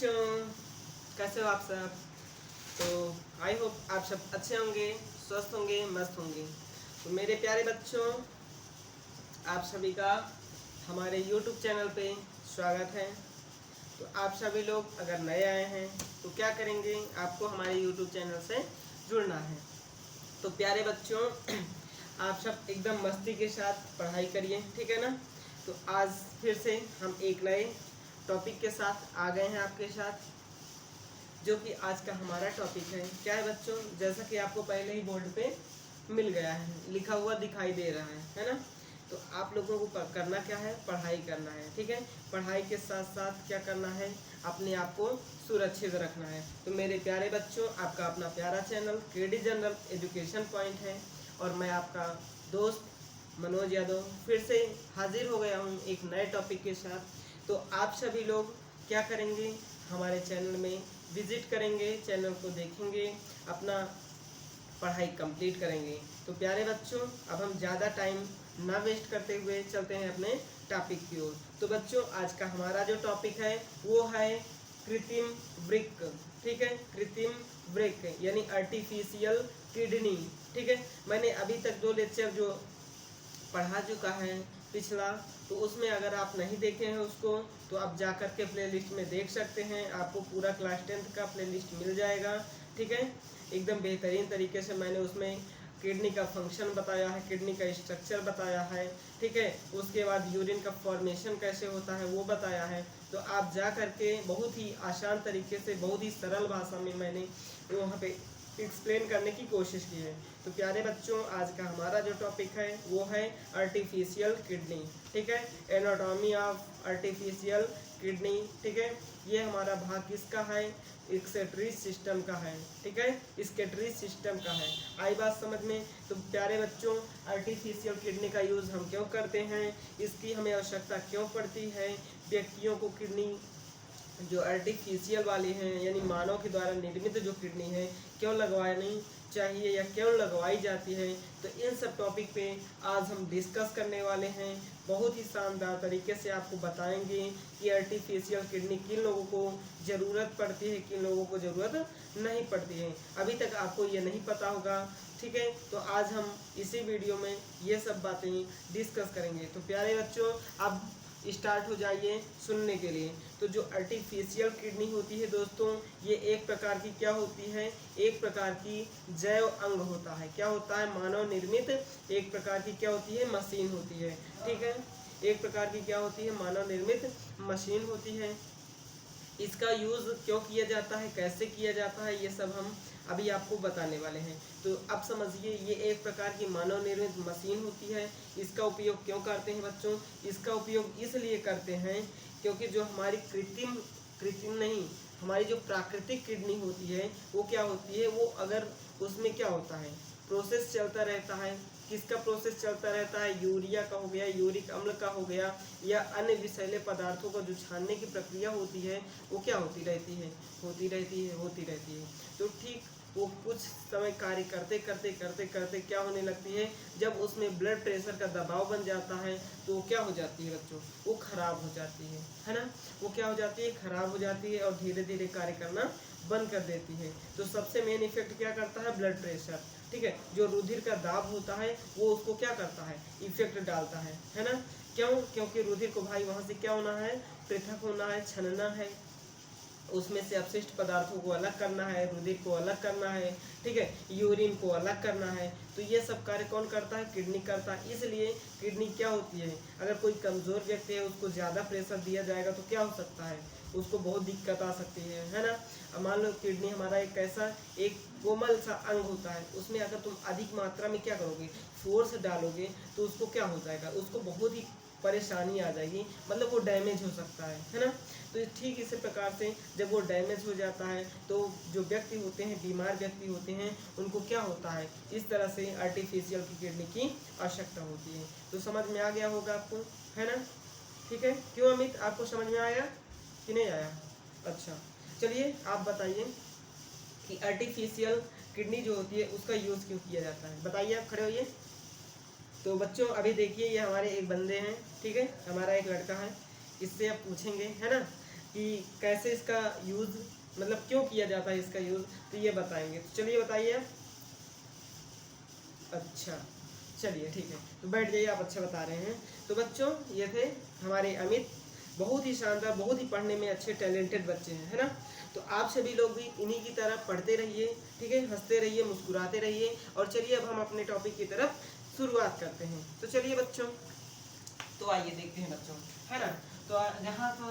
बच्चों, कैसे हो आप सब। तो आई होप आप सब अच्छे होंगे, स्वस्थ होंगे, मस्त होंगे। तो मेरे प्यारे बच्चों, आप सभी का हमारे YouTube चैनल पे स्वागत है। तो आप सभी लोग अगर नए आए हैं तो क्या करेंगे, आपको हमारे YouTube चैनल से जुड़ना है। तो प्यारे बच्चों, आप सब एकदम मस्ती के साथ पढ़ाई करिए, ठीक है ना। तो आज फिर से हम एक नए टॉपिक के साथ आ गए हैं आपके साथ, जो कि आज का हमारा टॉपिक है। क्या है बच्चों, जैसा कि आपको पहले ही बोर्ड पे मिल गया है, लिखा हुआ दिखाई दे रहा है ना। तो आप लोगों को करना क्या है, पढ़ाई करना है, ठीक है। पढ़ाई के साथ साथ क्या करना है, अपने आप को सुरक्षित रखना है। तो मेरे प्यारे बच्चों, आपका अपना प्यारा channel KD general education point है और मैं आपका दोस्त मनोज यादव फिर से हाजिर हो गया हूँ एक नए टॉपिक के साथ। तो आप सभी लोग क्या करेंगे, हमारे चैनल में विजिट करेंगे, चैनल को देखेंगे, अपना पढ़ाई कंप्लीट करेंगे। तो प्यारे बच्चों, अब हम ज़्यादा टाइम ना वेस्ट करते हुए चलते हैं अपने टॉपिक की ओर। तो बच्चों, आज का हमारा जो टॉपिक है वो है कृत्रिम वृक्क, ठीक है। कृत्रिम वृक्क यानी आर्टिफिशियल किडनी, ठीक है। मैंने अभी तक 2 लेक्चर जो पढ़ा चुका है पिछला, तो उसमें अगर आप नहीं देखे हैं उसको तो आप जा कर के प्लेलिस्ट में देख सकते हैं। आपको पूरा क्लास 10th का प्लेलिस्ट मिल जाएगा, ठीक है। एकदम बेहतरीन तरीके से मैंने उसमें किडनी का फंक्शन बताया है, किडनी का स्ट्रक्चर बताया है, ठीक है। उसके बाद यूरिन का फॉर्मेशन कैसे होता है वो बताया है। तो आप जा करके बहुत ही आसान तरीके से, बहुत ही सरल भाषा में मैंने वहाँ पे एक्सप्लेन करने की कोशिश की है। तो प्यारे बच्चों, आज का हमारा जो टॉपिक है वो है आर्टिफिशियल किडनी, ठीक है। एनाटॉमी ऑफ आर्टिफिशियल किडनी, ठीक है। ये हमारा भाग किसका है, एक्सक्रीटरी सिस्टम का है, ठीक है। एक्सक्रीटरी सिस्टम का है। आई बात समझ में। तो प्यारे बच्चों, आर्टिफिशियल किडनी का यूज़ हम क्यों करते हैं, इसकी हमें आवश्यकता क्यों पड़ती है, व्यक्तियों को किडनी जो आर्टिफिशियल वाली हैं यानी मानव के द्वारा निर्मित जो किडनी है क्यों लगवानी चाहिए या क्यों लगवाई जाती है, तो इन सब टॉपिक पे आज हम डिस्कस करने वाले हैं। बहुत ही शानदार तरीके से आपको बताएंगे कि आर्टिफिशियल किडनी किन लोगों को ज़रूरत पड़ती है, किन लोगों को ज़रूरत नहीं पड़ती है। अभी तक आपको ये नहीं पता होगा, ठीक है। तो आज हम इसी वीडियो में ये सब बातें डिस्कस करेंगे। तो प्यारे बच्चों, आप स्टार्ट हो जाइए सुनने के लिए। तो जो आर्टिफिशियल किडनी होती है दोस्तों, ये एक प्रकार की क्या होती है, एक प्रकार की जैव अंग होता है। क्या होता है, मानव निर्मित एक प्रकार की क्या होती है, मशीन होती है, ठीक है। एक प्रकार की क्या होती है, मानव निर्मित मशीन होती है। इसका यूज़ क्यों किया जाता है, कैसे किया जाता है, ये सब हम अभी आपको बताने वाले हैं। तो अब समझिए, ये एक प्रकार की मानव निर्मित मशीन होती है। इसका उपयोग क्यों करते हैं बच्चों, इसका उपयोग इसलिए करते हैं क्योंकि जो हमारी कृत्रिम कृत्रिम नहीं हमारी जो प्राकृतिक किडनी होती है वो क्या होती है, वो अगर उसमें क्या होता है, प्रोसेस चलता रहता है। किसका प्रोसेस चलता रहता है, यूरिया का हो गया, यूरिक अम्ल का हो गया, या अन्य विषैले पदार्थों का जो छानने की प्रक्रिया होती है वो क्या होती रहती है, होती रहती है। तो ठीक वो कुछ समय कार्य करते करते करते करते क्या होने लगती है, जब उसमें ब्लड प्रेशर का दबाव बन जाता है तो वो क्या हो जाती है बच्चों, वो खराब हो जाती है ना। वो क्या हो जाती है, खराब हो जाती है और धीरे धीरे कार्य करना बंद कर देती है। तो सबसे मेन इफेक्ट क्या करता है, ब्लड प्रेशर, ठीक है। जो रुधिर का दाब होता है वो उसको क्या करता है, इफेक्ट डालता है ना। क्यों, क्योंकि रुधिर को भाई वहाँ से क्या होना है, पृथक होना है, छनना है, उसमें से अपशिष्ट पदार्थों को अलग करना है, रुधिर को अलग करना है, ठीक है, यूरिन को अलग करना है। तो ये सब कार्य कौन करता है, किडनी करता है। इसलिए किडनी क्या होती है, अगर कोई कमज़ोर व्यक्ति है उसको ज़्यादा प्रेशर दिया जाएगा तो क्या हो सकता है, उसको बहुत दिक्कत आ सकती है ना। अब मान लो किडनी हमारा एक कैसा एक कोमल सा अंग होता है, उसमें अगर तुम अधिक मात्रा में क्या करोगे, फोर्स डालोगे तो उसको क्या हो जाएगा, उसको बहुत ही परेशानी आ जाएगी, मतलब वो डैमेज हो सकता है ना। तो ठीक इसी प्रकार से जब वो डैमेज हो जाता है तो जो व्यक्ति होते हैं, बीमार व्यक्ति होते हैं, उनको क्या होता है, इस तरह से आर्टिफिशियल की किडनी की आवश्यकता होती है। तो समझ में आ गया होगा आपको, है ना। ठीक है, क्यों अमित, आपको समझ में आया कि नहीं आया? अच्छा, चलिए आप बताइए कि आर्टिफिशियल किडनी जो होती है उसका यूज़ क्यों किया जाता है, बताइए, आप खड़े होइए। तो बच्चों अभी देखिए, ये हमारे एक बंदे हैं, ठीक है, हमारा एक लड़का है, इससे आप पूछेंगे, है ना। कि कैसे इसका यूज़ मतलब क्यों किया जाता है इसका यूज़, तो ये बताएंगे। तो चलिए बताइए। अच्छा चलिए ठीक है, तो बैठ जाइए, आप अच्छा बता रहे हैं। तो बच्चों ये थे हमारे अमित, बहुत ही शानदार, बहुत ही पढ़ने में अच्छे टैलेंटेड बच्चे हैं, है ना। तो आप सभी लोग भी इन्हीं की तरह पढ़ते रहिए, ठीक है, हंसते रहिए, मुस्कुराते रहिए। और चलिए अब हम अपने टॉपिक की तरफ शुरुआत करते हैं। तो चलिए बच्चों, तो आइए देखते हैं बच्चों, है ना। तो जहाँ तो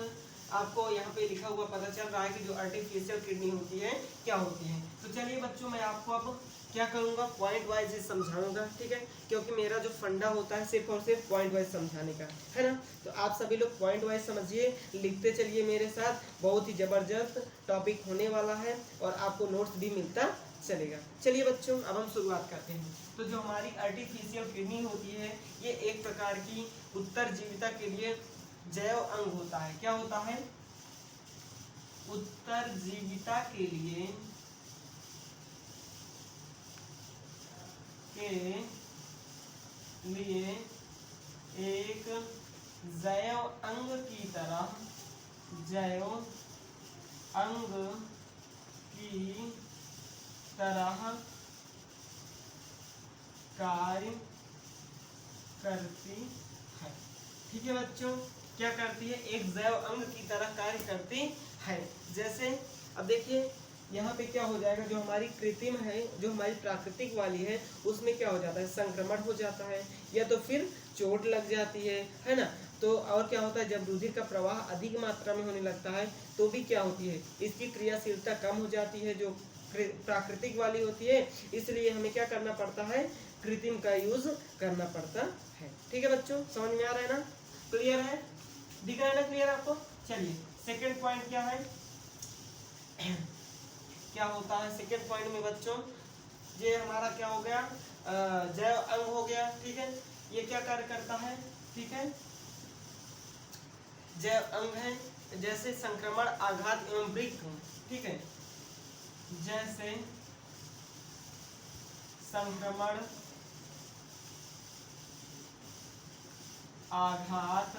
आपको यहाँ पे लिखा हुआ पता चल रहा है कि जो आर्टिफिशियल किडनी होती है क्या होती है। तो चलिए बच्चों, मैं आपको अब क्या करूँगा, पॉइंट वाइज समझाऊंगा, ठीक है, क्योंकि मेरा जो फंडा होता है सिर्फ और सिर्फ पॉइंट वाइज समझाने का, है ना। तो आप सभी लोग पॉइंट वाइज समझिए, लिखते चलिए मेरे साथ, बहुत ही ज़बरदस्त टॉपिक होने वाला है और आपको नोट्स भी मिलता चलेगा। चलिए बच्चों, अब हम शुरुआत करते हैं। तो जो हमारी आर्टिफिशियल किडनी होती है, ये एक प्रकार की उत्तरजीविता के लिए जैव अंग होता है। क्या होता है? उत्तरजीविता के लिए एक जैव अंग की तरह, जैव अंग की तरह कार्य करती है। ठीक है बच्चों, क्या करती है? एक जैव अंग की तरह कार्य करती है। जैसे अब देखिए यहाँ पे क्या हो जाएगा, जो हमारी कृत्रिम है, जो हमारी प्राकृतिक वाली है, उसमें क्या हो जाता है, संक्रमण हो जाता है या तो फिर चोट लग जाती है ना। तो और क्या होता है, जब रुधिर का प्रवाह अधिक मात्रा में होने लगता है तो भी क्या होती है, इसकी क्रियाशीलता कम हो जाती है जो प्राकृतिक वाली होती है। इसलिए हमें क्या करना पड़ता है, कृत्रिम का यूज करना पड़ता है। ठीक है बच्चों, समझ में आ रहा है ना, क्लियर है, दिख रहा है ना क्लियर आपको। चलिए सेकंड पॉइंट क्या है, क्या होता है सेकंड पॉइंट में बच्चों, ये हमारा क्या हो गया, जैव अंग हो गया, ठीक है। ये क्या कार्य करता है, ठीक है, जैव अंग है, जैसे संक्रमण, आघात एवं वृक्क, ठीक है, जैसे संक्रमण, आघात,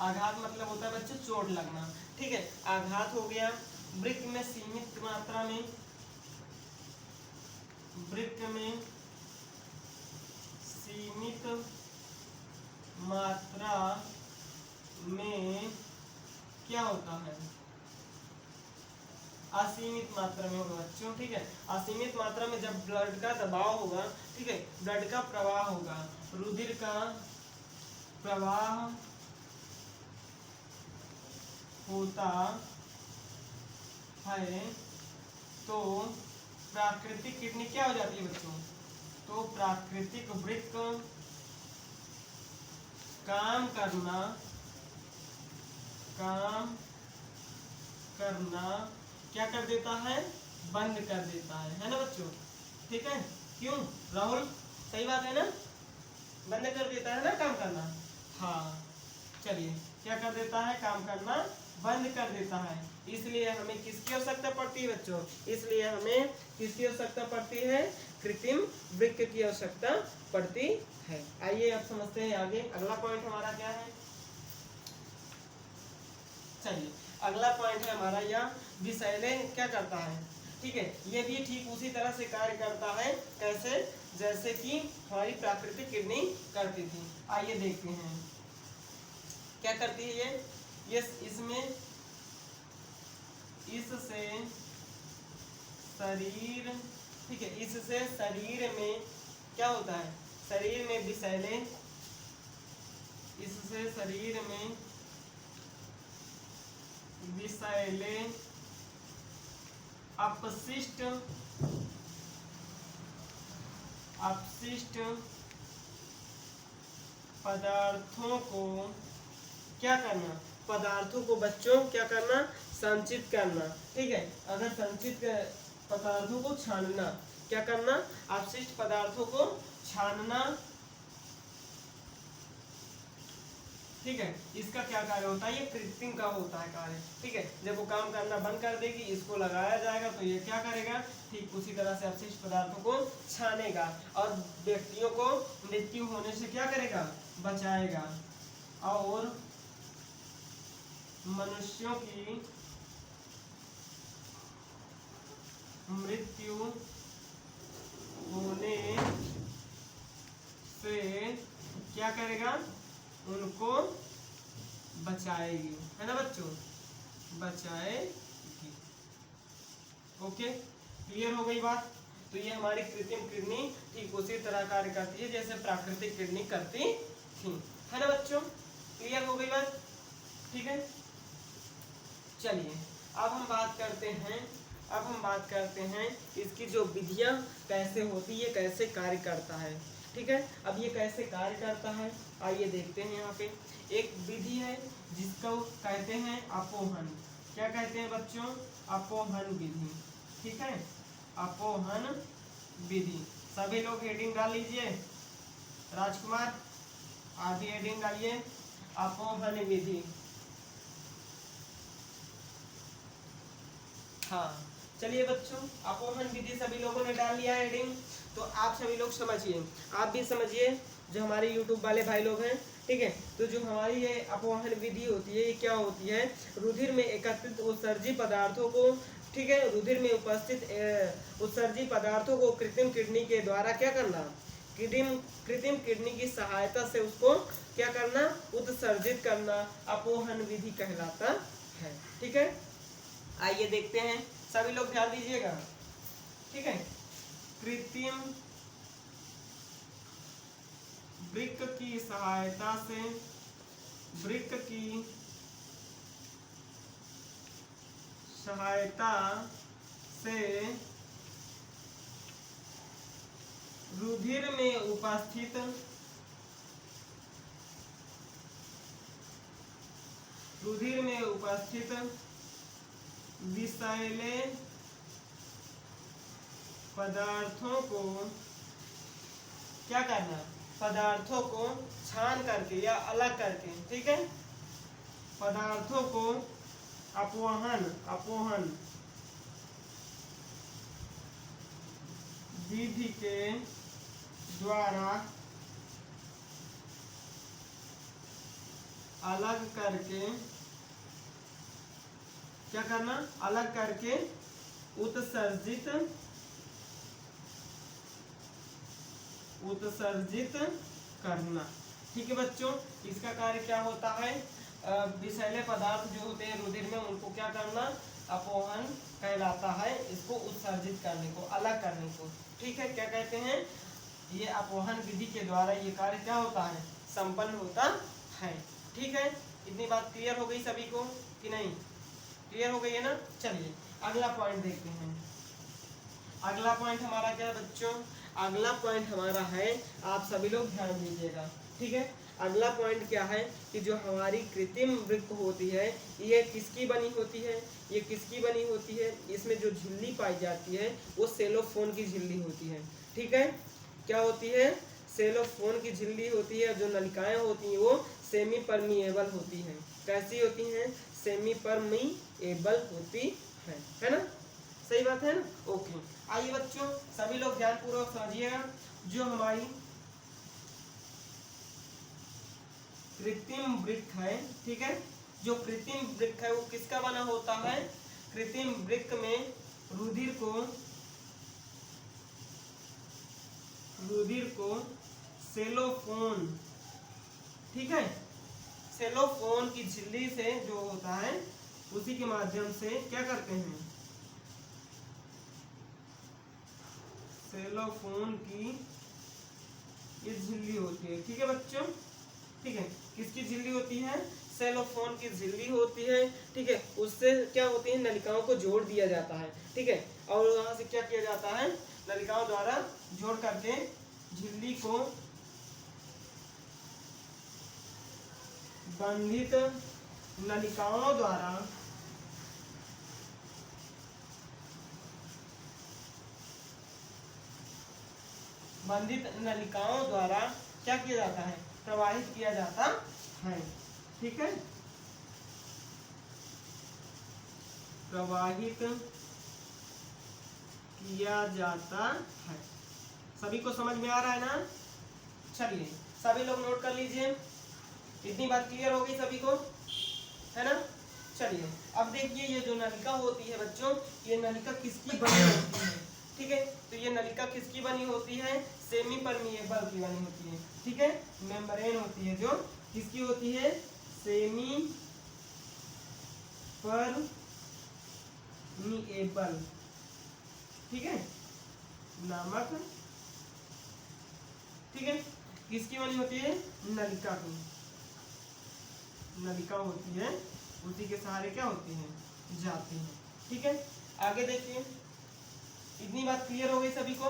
आघात मतलब होता है बच्चों चोट लगना, ठीक है, आघात हो गया। वृक्क में सीमित मात्रा में, वृक्क में सीमित मात्रा में क्या होता है, असीमित मात्रा में होगा बच्चों, ठीक है। असीमित मात्रा में जब ब्लड का दबाव होगा, ठीक है, ब्लड का प्रवाह होगा, रुधिर का प्रवाह होता है तो प्राकृतिक किडनी क्या हो जाती है बच्चों, तो प्राकृतिक वृक्क काम करना क्या कर देता है, बंद कर देता है ना बच्चों, ठीक है। क्यों राहुल, सही बात है ना, बंद कर देता है ना काम करना। हाँ चलिए, क्या कर देता है, काम करना बंद कर देता है। इसलिए हमें किसकी आवश्यकता पड़ती है बच्चों, इसलिए हमें किसकी आवश्यकता पड़ती है, कृत्रिम वृक्क की आवश्यकता पड़ती है। आइए अब समझते हैं आगे, अगला पॉइंट हमारा क्या है। चलिए अगला पॉइंट है हमारा, यह विषैले क्या करता है, ठीक है, ये भी ठीक उसी तरह से कार्य करता है, कैसे, जैसे कि हमारी प्राकृतिक किडनी करती थी। आइए देखते हैं क्या करती है ये इसमें, इससे शरीर, ठीक है, इससे शरीर में क्या होता है, शरीर में विषैले, इससे शरीर में विषैले अपशिष्ट पदार्थों को क्या करना, पदार्थों को बच्चों क्या करना, संचित करना, ठीक है। अगर संचित पदार्थों को छानना, क्या करना, अपशिष्ट पदार्थों को छानना, ठीक है। इसका क्या कार्य होता है, ये कृत्रिम का होता है कार्य, ठीक है। जब वो काम करना बंद कर देगी, इसको लगाया जाएगा तो ये क्या करेगा, ठीक उसी तरह से अपशिष्ट पदार्थों को छानेगा और व्यक्तियों को मृत्यु होने से क्या करेगा, बचाएगा। और मनुष्यों की मृत्यु होने से क्या करेगा, उनको बचाएगी, है ना बच्चों, बचाएगी। ओके, क्लियर हो गई बात। तो ये हमारी कृत्रिम किडनी ठीक उसी तरह कार्य करती है जैसे प्राकृतिक किडनी करती थी, है ना बच्चों, क्लियर हो गई बात, ठीक है। चलिए अब हम बात करते हैं इसकी जो विधियां कैसे होती है, कैसे कार्य करता है, ठीक है। अब ये कैसे कार्य करता है आइए देखते हैं। यहाँ पे एक विधि है जिसको कहते हैं अपोहन। क्या कहते हैं बच्चों, अपोहन विधि, ठीक है, अपोहन विधि। सभी लोग हेडिंग डाल लीजिए, राजकुमार आप भी हेडिंग डालिए, अपोहन विधि। हाँ चलिए बच्चों, अपोहन विधि सभी लोगों ने डाल लिया हेडिंग, तो आप सभी लोग समझिए, आप भी समझिए जो हमारे यूट्यूब वाले भाई लोग हैं, ठीक है। तो जो हमारी ये अपोहन विधि होती है, ये क्या होती है, रुधिर में एकत्रित उत्सर्जी पदार्थों को, ठीक है, रुधिर में उपस्थित उत्सर्जी पदार्थों को कृत्रिम किडनी के द्वारा क्या करना, कृत्रिम किडनी की सहायता से उसको क्या करना, उत्सर्जित करना, अपोहन विधि कहलाता है, ठीक है। आइए देखते हैं, सभी लोग ध्यान दीजिएगा, ठीक है। कृत्रिम वृक्क की सहायता से, वृक्क की सहायता से रुधिर में उपस्थित विषैले पदार्थों को क्या करना, पदार्थों को छान करके या अलग करके, ठीक है, पदार्थों को अपोहन विधि के द्वारा अलग करके क्या करना, अलग करके उत्सर्जित करना, ठीक है बच्चों। इसका कार्य क्या होता है, विषैले पदार्थ जो होते हैं रुधिर में उनको क्या करना, अपोहन कहलाता है, इसको उत्सर्जित करने को, अलग करने को, ठीक है, क्या कहते हैं, ये अपोहन विधि के द्वारा ये कार्य क्या होता है, संपन्न होता है, ठीक है। इतनी बात क्लियर हो गई सभी को कि नहीं, क्लियर हो गई है ना। चलिए अगला पॉइंट देखते हैं। अगला पॉइंट हमारा क्या है बच्चों, अगला पॉइंट हमारा है, आप सभी लोग ध्यान दीजिएगा, ठीक है। अगला पॉइंट क्या है कि जो हमारी कृत्रिम वृक्क होती है, ये किसकी बनी होती है, ये किसकी बनी होती है, इसमें जो झिल्ली पाई जाती है वो सेलोफोन की झिल्ली होती है, ठीक है। क्या होती है, सेलोफोन की झिल्ली होती है। जो नलिकाएं होती हैं वो सेमी परमिएबल होती हैं। कैसी होती हैं, सेमी परमिएबल होती है ना, सही बात है ना। ओके, आइए बच्चों सभी लोग ध्यान पूर्वक समझिएगा। जो हमारी कृत्रिम वृक्क है, ठीक है, जो कृत्रिम वृक्क है वो किसका बना होता है, कृत्रिम वृक्क में रुधिर को सेलोफोन, ठीक है, सेलोफोन की झिल्ली से जो होता है उसी के माध्यम से क्या करते हैं, सेलोफोन की ये झिल्ली होती है, ठीक है बच्चों, ठीक है, किसकी झिल्ली होती है, सेलोफोन की झिल्ली होती है, ठीक है। उससे क्या होती है, नलिकाओं को जोड़ दिया जाता है, ठीक है, और वहां से क्या किया जाता है, नलिकाओं द्वारा जोड़ करके झिल्ली को बंधित नलिकाओं द्वारा क्या किया जाता है, प्रवाहित किया जाता है, ठीक है, प्रवाहित किया जाता है। सभी को समझ में आ रहा है ना। चलिए सभी लोग नोट कर लीजिए, इतनी बात क्लियर हो गई सभी को, है ना। चलिए अब देखिए ये जो नलिका होती है बच्चों, ये नलिका किसकी बनी होती है? ठीक है, तो ये नलिका किसकी बनी होती है? सेमी परमिएबल की बनी होती है। ठीक है, मेम्ब्रेन होती है जो किसकी होती है? सेमी परमिएबल, ठीक है, नामक, ठीक है, किसकी बनी होती है? नलिका की। नलिका होती है, उसी के सहारे क्या होती है? जाती है। ठीक है, आगे देखिए, इतनी बात क्लियर हो गई सभी को?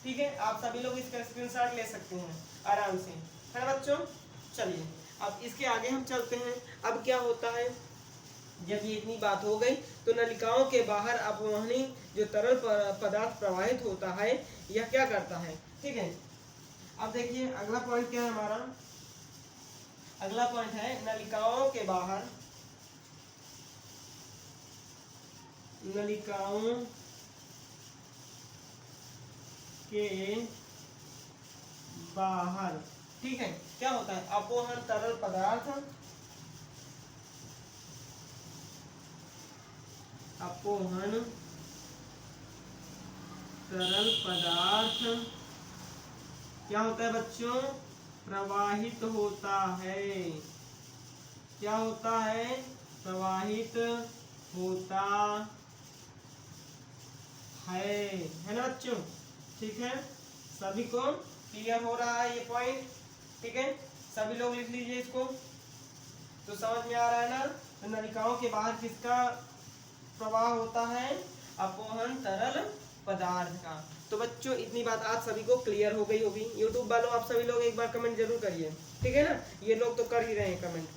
ठीक है, आप सभी लोग इसका स्क्रीनशॉट ले सकते हैं आराम से, है ना बच्चों? चलिए अब इसके आगे हम चलते हैं। अब क्या होता है, जब ये इतनी बात हो गई तो नलिकाओं के बाहर अपवहनी जो तरल पदार्थ प्रवाहित होता है, यह क्या करता है? ठीक है, अब देखिए अगला पॉइंट क्या है हमारा? अगला पॉइंट है नलिकाओं के बाहर, नलिकाओं के बाहर, ठीक है, क्या होता है? अपवहन तरल पदार्थ, अपवहन तरल पदार्थ क्या होता है बच्चों? प्रवाहित होता है। क्या होता है? प्रवाहित होता है ना बच्चों? ठीक है, सभी को क्लियर हो रहा है ये पॉइंट? ठीक है, सभी लोग लिख लीजिए इसको। तो समझ में आ रहा है ना? तो नलिकाओं के बाहर किसका प्रवाह होता है? अपवहन तरल पदार्थ का। तो बच्चों इतनी बात आज सभी को क्लियर हो गई होगी। यूट्यूब वालों आप सभी लोग एक बार कमेंट जरूर करिए, ठीक है ना? ये लोग तो कर ही रहे हैं कमेंट,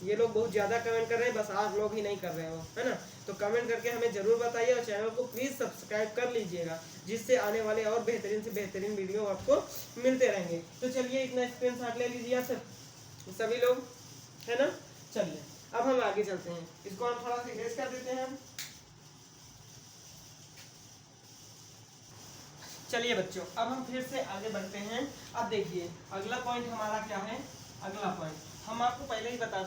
ये लोग बहुत ज्यादा कमेंट कर रहे हैं, बस आप लोग ही नहीं कर रहे हो, है ना? तो कमेंट करके हमें जरूर बताइए और चैनल को प्लीज सब्सक्राइब कर लीजिएगा, जिससे आने वाले और बेहतरीन से बेहतरीन वीडियो आपको मिलते रहेंगे। तो चलिए इतना स्क्रीनशॉट ले लीजिए सभी लोग, है ना? चलिए अब हम आगे चलते हैं, इसको हम थोड़ा सा इरेज कर देते हैं। चलिए बच्चों अब हम फिर से आगे बढ़ते हैं। अब देखिए अगला पॉइंट हमारा क्या है? अगला पॉइंट हम आपको पहले ही बता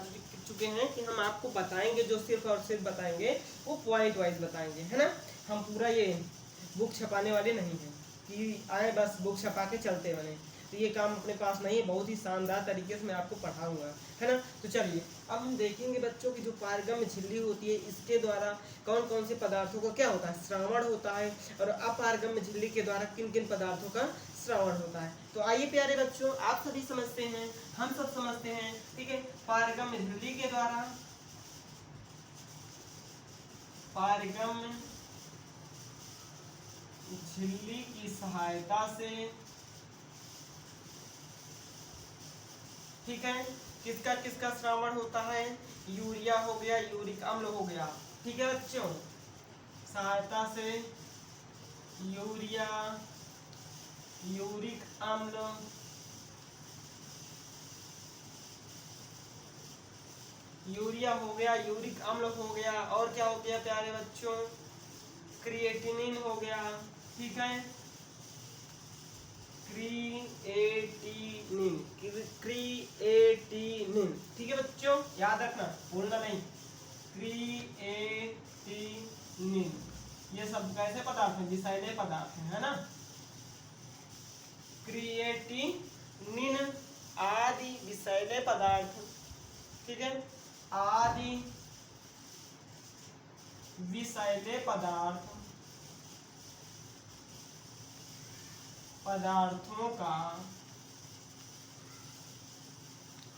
चुके हैं कि हम आपको बताएंगे, जो सिर्फ और सिर्फ बताएंगे वो पॉइंट वाइज बताएंगे, है ना? हम पूरा ये बुक छपाने वाले नहीं हैं कि आए बस बुक छपा के चलते बने, तो ये काम अपने पास नहीं है। बहुत ही शानदार तरीके से मैं आपको पढ़ाऊंगा, है ना? तो चलिए अब हम देखेंगे बच्चों की जो पारगम्य झिल्ली होती है, इसके द्वारा कौन कौन से पदार्थों का क्या होता है? श्रावण होता है। और अपारगम्य झिल्ली के द्वारा किन किन पदार्थों का श्रावण होता है? तो आइए प्यारे बच्चों, आप सभी समझते हैं, हम सब समझते हैं, ठीक है? पारगम्य झिल्ली के द्वारा, पारगम्य झिल्ली की सहायता से, ठीक है, किसका किसका श्रावण होता है? यूरिया हो गया, यूरिक अम्ल हो गया, ठीक है बच्चों? सहायता से यूरिया, यूरिक अम्ल, यूरिया हो गया, यूरिक अम्ल हो गया, और क्या हो गया प्यारे बच्चों? क्रिएटिनिन हो गया, ठीक है? क्रिएटिनिन, क्रिएटिनिन, ठीक है बच्चों? याद रखना, भूलना नहीं। क्रिएटिनिन, ये सब कैसे पदार्थ हैं? विषैले पदार्थ हैं, है ना? क्रिएटिनिन आदि विषैले पदार्थ, ठीक है? आदि विषैले पदार्थों का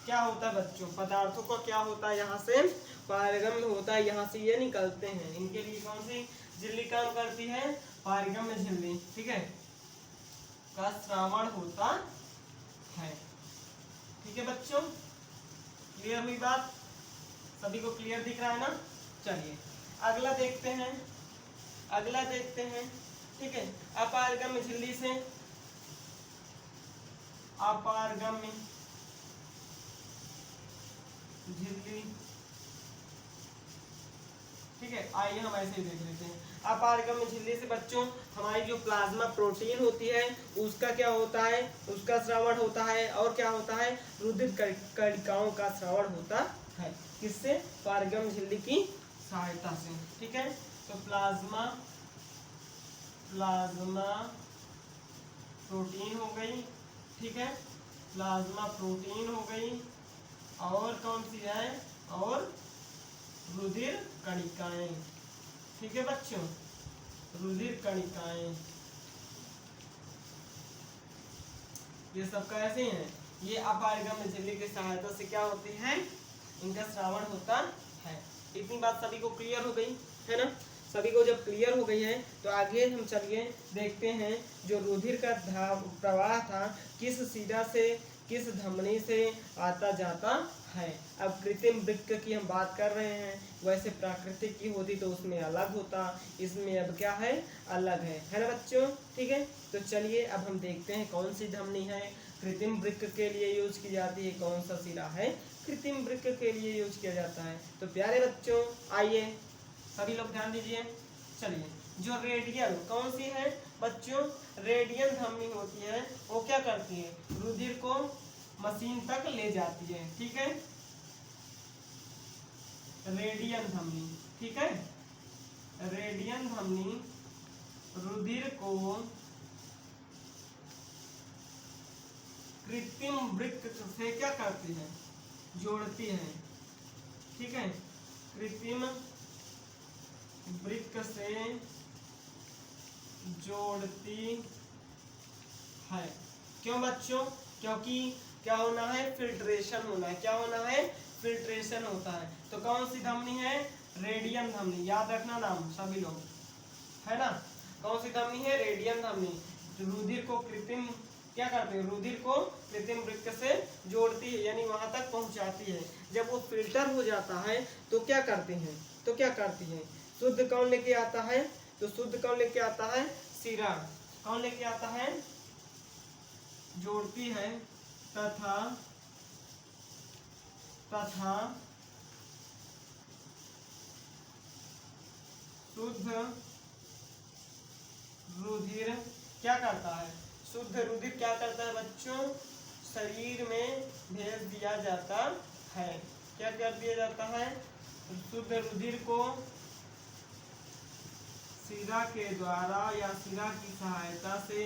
क्या होता है बच्चों? पदार्थों का क्या होता है? यहाँ से पारगम्य होता है, यहाँ से ये निकलते हैं। इनके लिए कौन सी झिल्ली काम करती है? पारगम्य झिल्ली, ठीक है, का श्रावण होता है, ठीक है बच्चों? क्लियर हुई बात? सभी को क्लियर दिख रहा है ना? चलिए अगला देखते हैं, अगला देखते हैं, ठीक है? अपारगम्य झिल्ली से, अपारगम्य झिल्ली, ठीक है? आइए हम ऐसे ही देख लेते हैं। अपारगम्य झिल्ली से बच्चों हमारी जो प्लाज्मा प्रोटीन होती है उसका क्या होता है? उसका श्रावण होता है। और क्या होता है? रुधिर कणिकाओं का श्रावण होता है, किससे? पारगम झिल्ली की सहायता से। ठीक है, तो प्लाज्मा प्रोटीन हो गई। ठीक है, प्लाज्मा प्रोटीन हो गई। और कौन सी है? और रुधिर कणिकाएं। ठीक है बच्चों, रुधिर कणिकाएं ये सब कैसे हैं? ये अपारगम झिल्ली की सहायता से क्या होती है? इनका श्रावण होता है। इतनी बात सभी को क्लियर हो गई है ना? सभी को जब क्लियर हो गई है तो आगे हम चलिए देखते हैं जो रुधिर का प्रवाह था किस शिरा से किस धमनी से आता जाता है। अब कृत्रिम वृक्क की हम बात कर रहे हैं, वैसे प्राकृतिक की होती तो उसमें अलग होता, इसमें अब क्या है? अलग है ना बच्चों? ठीक है, तो चलिए अब हम देखते हैं कौन सी धमनी है कृत्रिम वृक्क के लिए यूज की जाती है, कौन सा शिरा है कृत्रिम वृक्क के लिए यूज किया जाता है। तो प्यारे बच्चों आइए सभी लोग ध्यान दीजिए। चलिए, जो रेडियल कौन सी है बच्चों? रेडियल धमनी होती है, वो क्या करती है? रुधिर को मशीन तक ले जाती है। ठीक है, रेडियल धमनी। ठीक है, रेडियल धमनी रुधिर को कृत्रिम वृक्क से क्या करती है? जोड़ती है। ठीक है, कृत्रिम वृक्क से जोड़ती है। क्यों बच्चों? क्योंकि क्या होना है? फिल्ट्रेशन होना है। क्या होना है? फिल्ट्रेशन होता है। तो कौन सी धमनी है? रेडियल धमनी। याद रखना नाम सभी लोग, है ना? कौन सी धमनी है? रेडियल धमनी। रुधिर को कृत्रिम क्या करते हैं? रुधिर को कृत्रिम वृक्क से जोड़ती है, यानी वहां तक पहुंचाती है। जब वो फिल्टर हो जाता है तो क्या करते हैं? तो क्या करती है? शुद्ध कौन लेके आता है? तो शुद्ध कौन लेके आता है? शिरा। कौन लेके आता है? जोड़ती है तथा शुद्ध रुधिर क्या करता है? शुद्ध रुधिर क्या करता है बच्चों? शरीर में भेज दिया जाता है। क्या कर दिया जाता है? शुद्ध रुधिर को शिरा के द्वारा या शिरा की सहायता से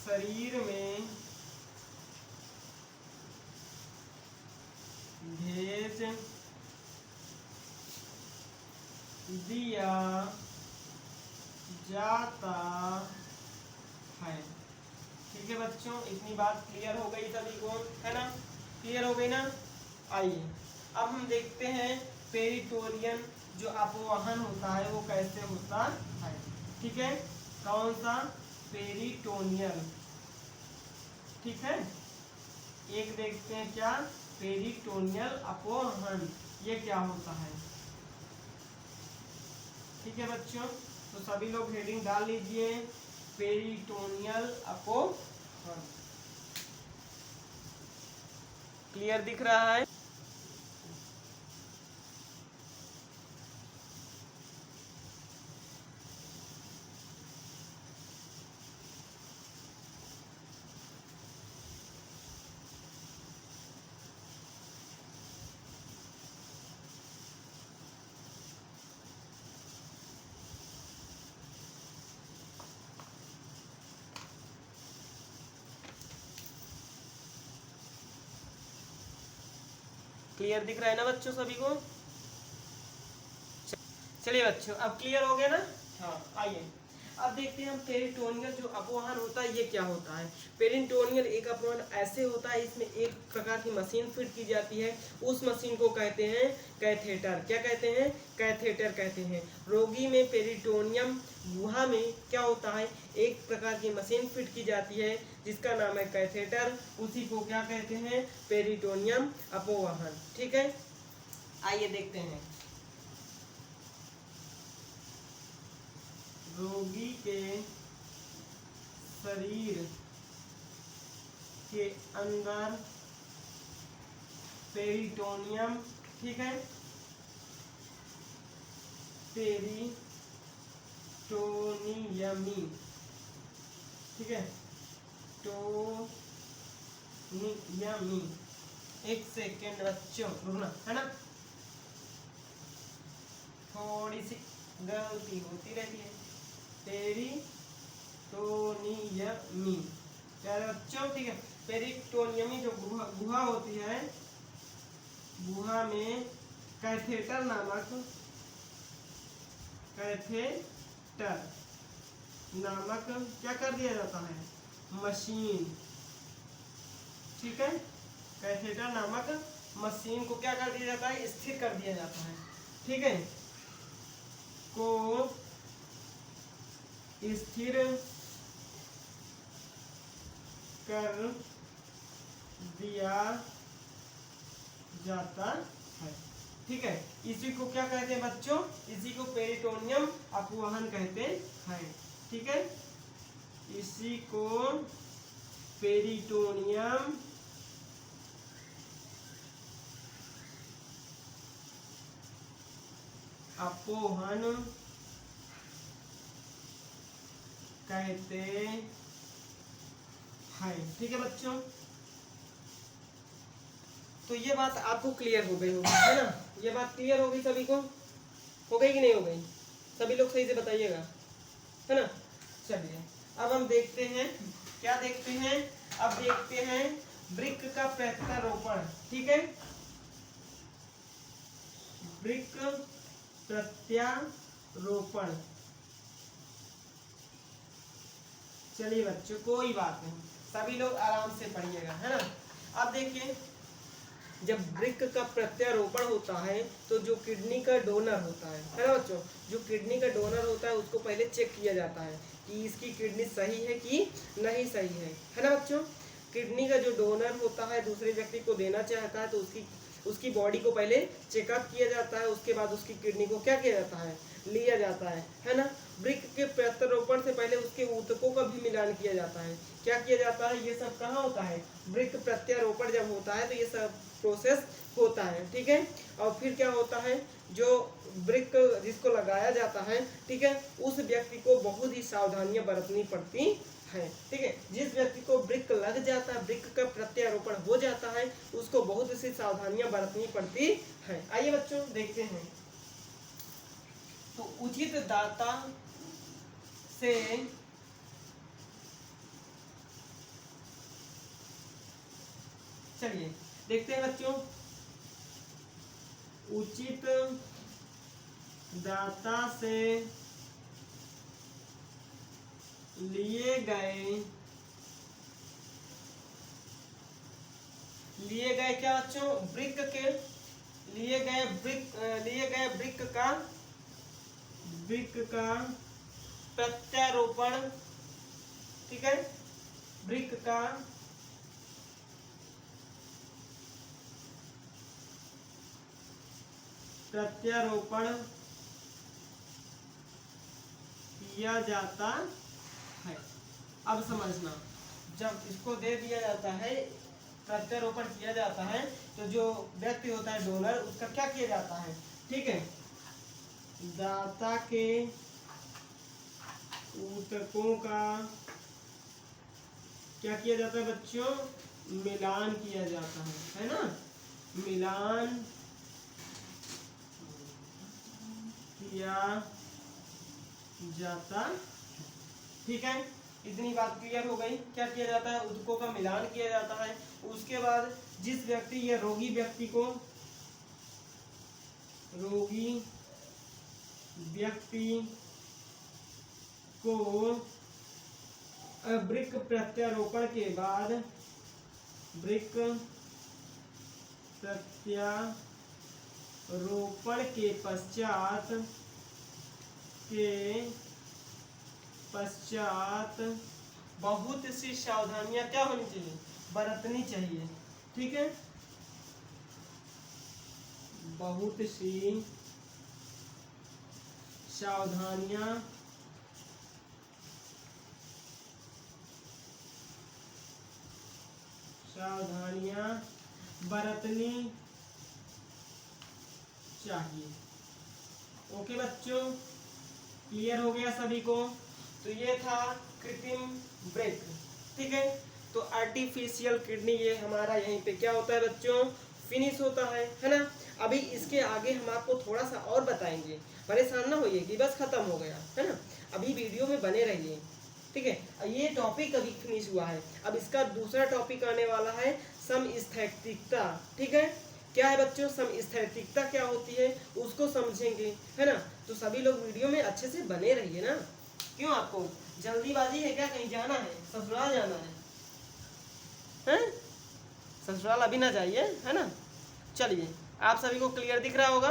शरीर में भेज दिया जाता है। ठीक है बच्चों, इतनी बात क्लियर हो गई सभी को, है ना? क्लियर हो गई ना? आइए अब हम देखते हैं पेरिटोनियन जो अपवहन होता है वो कैसे होता है। ठीक है, कौन सा? पेरिटोनियल। ठीक है, एक देखते हैं क्या? पेरिटोनियल अपवहन ये क्या होता है। ठीक है बच्चों, तो सभी लोग हेडिंग डाल लीजिए, पेरिटोनियल अपवहन। क्लियर दिख रहा है? क्लियर दिख रहा है ना बच्चों सभी को? चलिए बच्चों, अब क्लियर हो गया ना? हाँ, आइए अब देखते हैं हम पेरिटोनियल जो अपवहन होता है ये क्या होता है। पेरिटोनियल एक अपवहन ऐसे होता है, इसमें एक प्रकार की मशीन फिट की जाती है। उस मशीन को कहते हैं कैथेटर। क्या कहते हैं? कैथेटर कहते हैं। रोगी में पेरिटोनियम गुहा में क्या होता है? एक प्रकार की मशीन फिट की जाती है जिसका नाम है कैथेटर। उसी को क्या कहते हैं? पेरिटोनियम अपवहन। ठीक है, आइए देखते हैं। रोगी के शरीर के अंदर पेरिटोनियम, ठीक है, पेरिटोनियमी, ठीक है, पेरिटोनियमी। एक सेकेंड बच्चों रुकना, है ना, थोड़ी सी गलती होती रहती है। पेरिटोनियमी प्यारे बच्चों, ठीक है। पेरिटोनियमी जो गुहा होती है, गुहा में कैथेटर नामक क्या कर दिया जाता है, मशीन, ठीक है। कैथेटर नामक मशीन को क्या कर दिया जाता है, स्थिर कर दिया जाता है, ठीक है, को स्थिर कर दिया जाता है, ठीक है। इसी को क्या कहते हैं बच्चों, इसी को पेरिटोनियम अपवहन कहते हैं, ठीक है। इसी को पेरिटोनियम अपवहन कहते हैं, ठीक है बच्चों। तो ये बात आपको क्लियर हो गई होगी, है ना, ये बात क्लियर हो गई सभी को, हो गई कि नहीं हो गई, सभी लोग सही से बताइएगा, है ना। चलिए अब हम देखते हैं, क्या देखते हैं, अब देखते हैं वृक्क का प्रत्यारोपण, ठीक है, वृक्क प्रत्यारोपण। चलिए बच्चों कोई बात नहीं, सभी लोग आराम से पढ़िएगा, है ना। अब देखिए, जब वृक्क का प्रत्यारोपण होता है तो जो किडनी का डोनर होता है ना बच्चों, जो किडनी का डोनर होता है उसको पहले चेक किया जाता है कि इसकी किडनी सही है कि नहीं सही है ना बच्चों। किडनी का जो डोनर होता है दूसरे व्यक्ति को देना चाहता है तो उसकी बॉडी को पहले चेकअप किया जाता है, उसके बाद उसकी किडनी को क्या किया जाता है, लिया जाता है ना। वृक्क के प्रत्यारोपण से पहले उसके ऊतकों का भी मिलान किया जाता है। क्या किया जाता है, ये सब कहाँ होता है, वृक्क प्रत्यारोपण जब होता है तो ये सब प्रोसेस होता है, ठीक है। और फिर क्या होता है, जो वृक्क जिसको लगाया जाता है, ठीक है, उस व्यक्ति को बहुत ही सावधानियां बरतनी पड़ती है, ठीक है। जिस व्यक्ति को वृक्क लग जाता है, वृक्क का प्रत्यारोपण हो जाता है, उसको बहुत सी सावधानियां बरतनी पड़ती है। आइए बच्चों देखते हैं, तो उचित दाता से चलिए देखते हैं बच्चों, उचित दाता से लिए गए क्या बच्चों, वृक्क के लिए गए वृक्क का प्रत्यारोपण, ठीक है, वृक्क का प्रत्यारोपण किया जाता है। अब समझना, जब इसको दे दिया जाता है, प्रत्यारोपण किया जाता है, तो जो व्यक्ति होता है डोनर, उसका क्या किया जाता है, ठीक है, दाता के ऊतकों का क्या किया जाता है बच्चों, मिलान किया जाता है ना, मिलान किया जाता, ठीक है। इतनी बात क्लियर हो गई। क्या किया जाता है, ऊतकों का मिलान किया जाता है। उसके बाद जिस व्यक्ति या रोगी व्यक्ति को वृक्क प्रत्यारोपण के बाद वृक्क प्रत्यारोपण के पश्चात बहुत सी सावधानियां क्या होनी चाहिए, बरतनी चाहिए, ठीक है, बहुत सी सावधानियां बरतनी चाहिए। ओके बच्चों, क्लियर हो गया सभी को। तो ये था कृत्रिम वृक्क, ठीक है। तो आर्टिफिशियल किडनी ये हमारा यहीं पे क्या होता है बच्चों, फिनिश होता है ना। अभी इसके आगे हम आपको थोड़ा सा और बताएंगे, परेशान ना होइए कि बस खत्म हो गया है ना, अभी वीडियो में बने रहिए, ठीक है। ये टॉपिक अभी फिनिश हुआ है, अब इसका दूसरा टॉपिक आने वाला है समस्थैतिकता, ठीक है। क्या है बच्चों, समस्थैतिकता क्या होती है उसको समझेंगे, है ना। तो सभी लोग वीडियो में अच्छे से बने रहिए ना। क्यों, आपको जल्दीबाजी है क्या, कहीं जाना है, ससुराल जाना है? ससुराल अभी ना जाइए, है ना। चलिए, आप सभी को क्लियर दिख रहा होगा,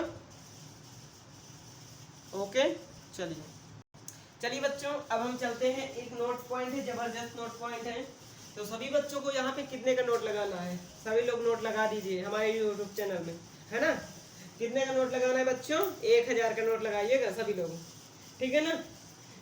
ओके। चलिए बच्चों, अब हम चलते हैं, एक नोट पॉइंट है, जबरदस्त नोट पॉइंट है। तो सभी बच्चों को यहाँ पे कितने का नोट लगाना है, सभी लोग नोट लगा दीजिए हमारे यूट्यूब चैनल में, है ना। कितने का नोट लगाना है बच्चों, 1000 का नोट लगाइएगा सभी लोग, ठीक है ना।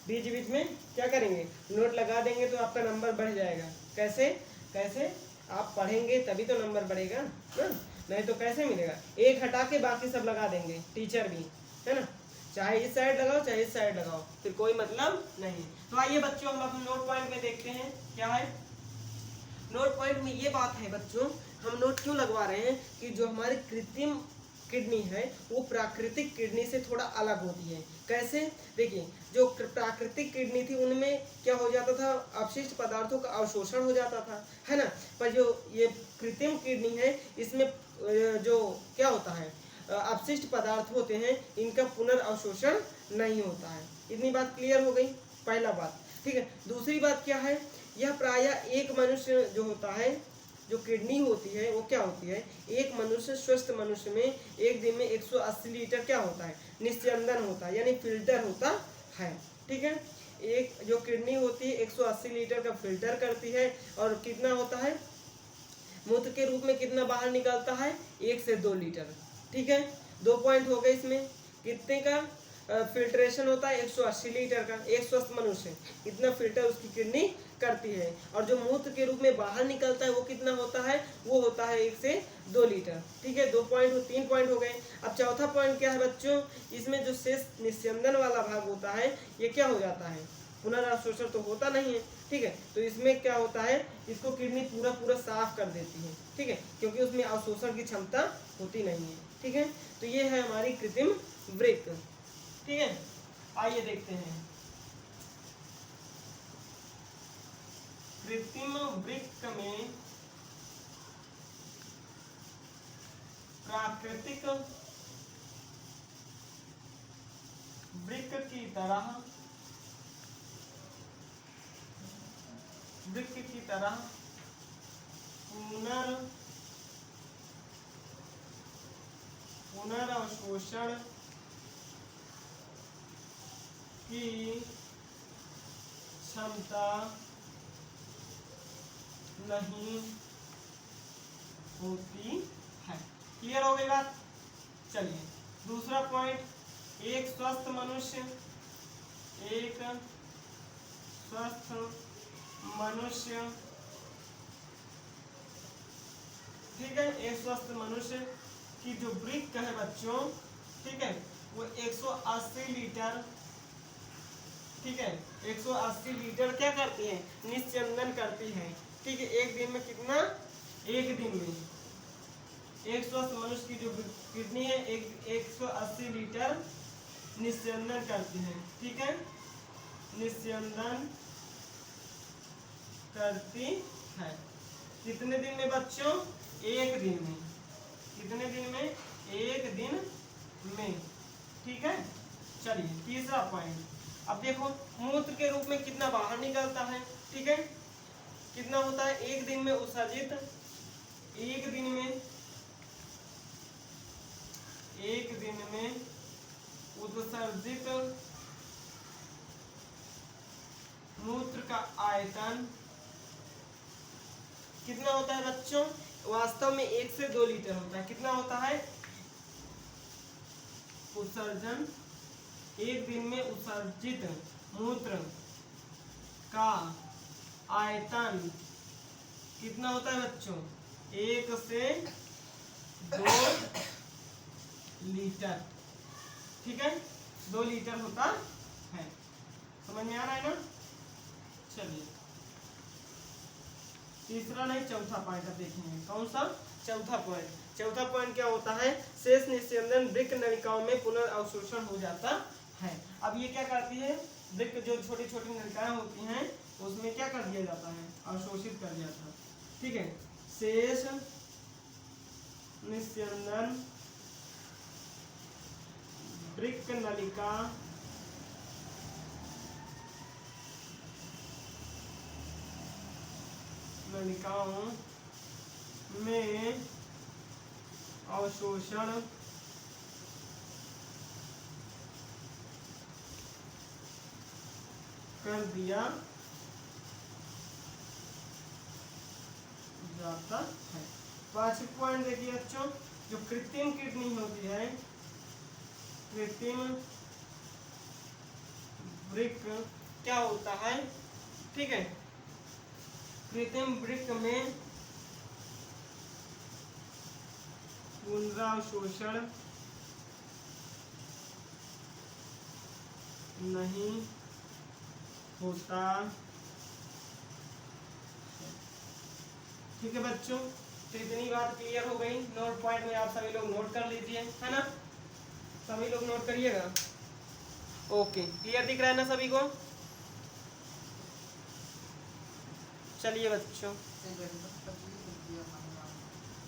बीच बीच में क्या करेंगे, नोट लगा देंगे तो आपका नंबर बढ़ जाएगा। कैसे कैसे, आप पढ़ेंगे तभी तो नंबर बढ़ेगा ना, नहीं तो कैसे मिलेगा। एक हटा के बाकी सब लगा देंगे, टीचर भी, है ना। चाहे इस साइड लगाओ चाहे इस साइड लगाओ, फिर कोई मतलब नहीं। तो आइए बच्चों, हम अपने नोट पॉइंट में देखते हैं क्या है। नोट पॉइंट में ये बात है बच्चों, हम नोट क्यों लगवा रहे हैं कि जो हमारी कृत्रिम किडनी है वो प्राकृतिक किडनी से थोड़ा अलग होती है। कैसे, देखिए, जो प्राकृतिक किडनी थी उनमें क्या हो जाता था, अपशिष्ट पदार्थों का अवशोषण हो जाता था, है ना। पर जो ये कृत्रिम किडनी है इसमें जो क्या होता है, अपशिष्ट पदार्थ होते हैं, इनका पुनर्अवशोषण नहीं होता है। इतनी बात क्लियर हो गई, पहला बात, ठीक है। दूसरी बात क्या है, यह प्रायः एक मनुष्य जो होता है, जो किडनी होती है वो क्या होती है, एक मनुष्य, स्वस्थ मनुष्य में एक दिन में 180 लीटर क्या होता है, निस्यंदन होता है, यानी फिल्टर होता है, ठीक है। एक जो किडनी होती है 180 लीटर का फिल्टर करती है, और कितना होता है, मूत्र के रूप में कितना बाहर निकलता है, 1 से 2 लीटर, ठीक है। 2 पॉइंट हो गए इसमें, कितने का फिल्ट्रेशन होता है, 180 लीटर का। एक स्वस्थ मनुष्य इतना फिल्टर उसकी किडनी करती है, और जो मूत्र के रूप में बाहर निकलता है वो कितना होता है, वो होता है 1 से 2 लीटर, ठीक है। 2 पॉइंट, 3 पॉइंट हो गए। अब चौथा पॉइंट क्या है बच्चों, इसमें जो शेष निस्यंदन वाला भाग होता है ये क्या हो जाता है, पुनर्अवशोषण तो होता नहीं है, ठीक है। तो इसमें क्या होता है, इसको किडनी पूरा पूरा साफ कर देती है, ठीक है, क्योंकि उसमें अवशोषण की क्षमता होती नहीं है, ठीक है। तो ये है हमारी कृत्रिम वृक्क, ठीक है। आइए देखते हैं, कृत्रिम वृक्क में प्राकृतिक वृक्क की तरह पुनर्अवशोषण की क्षमता नहीं होती है। क्लियर हो गई बात। चलिए दूसरा पॉइंट, एक स्वस्थ मनुष्य ठीक है, एक स्वस्थ मनुष्य की जो वृक्क है बच्चों, ठीक है, वो 180 लीटर, ठीक है, 180 लीटर क्या करती है, निस्यंदन करती है, ठीक है। एक दिन में कितना, एक दिन में एक स्वस्थ मनुष्य की जो किडनी है 180 लीटर निस्यंदन करती है, ठीक है, निस्यंदन करती है। कितने दिन में बच्चों, एक दिन में। कितने दिन में, एक दिन में, ठीक है। चलिए तीसरा पॉइंट, अब देखो मूत्र के रूप में कितना बाहर निकलता है, ठीक है, कितना होता है, एक दिन में उत्सर्जित, एक दिन में उत्सर्जित मूत्र का आयतन कितना होता है बच्चों, वास्तव में 1 से 2 लीटर होता है। कितना होता है, उत्सर्जन, एक दिन में उत्सर्जित मूत्र का आयतन कितना होता है बच्चों, 1 से 2 लीटर, ठीक है, 2 लीटर होता है। समझ में आ रहा है ना। चलिए तीसरा नहीं, चौथा पॉइंट अब देखेंगे। कौन सा? चौथा पॉइंट। चौथा पॉइंट क्या होता है? शेष निस्यंदन वृक्क नलिकाओं में पुनर्अवशोषण हो जाता है। अब ये क्या करती है? वृक्क जो छोटी छोटी नलिकाएं होती हैं उसमें क्या कर दिया जाता है? अवशोषित कर दिया जाता है। ठीक है, शेष निस्यंदन वृक्क नलिकाओं में अवशोषण कर दिया जाता है। पांचवी पॉइंट देखिए बच्चों, जो कृत्रिम किडनी होती है, कृत्रिम वृक्क क्या होता है? ठीक है, कृत्रिम वृक्क में पुनरावशोषण नहीं होता। ठीक है बच्चों, तो इतनी बात क्लियर हो गई। नोट पॉइंट में आप सभी लोग नोट कर लीजिए, है ना? सभी लोग नोट करिएगा। ओके, क्लियर दिख रहा है ना सभी को? चलिए बच्चों,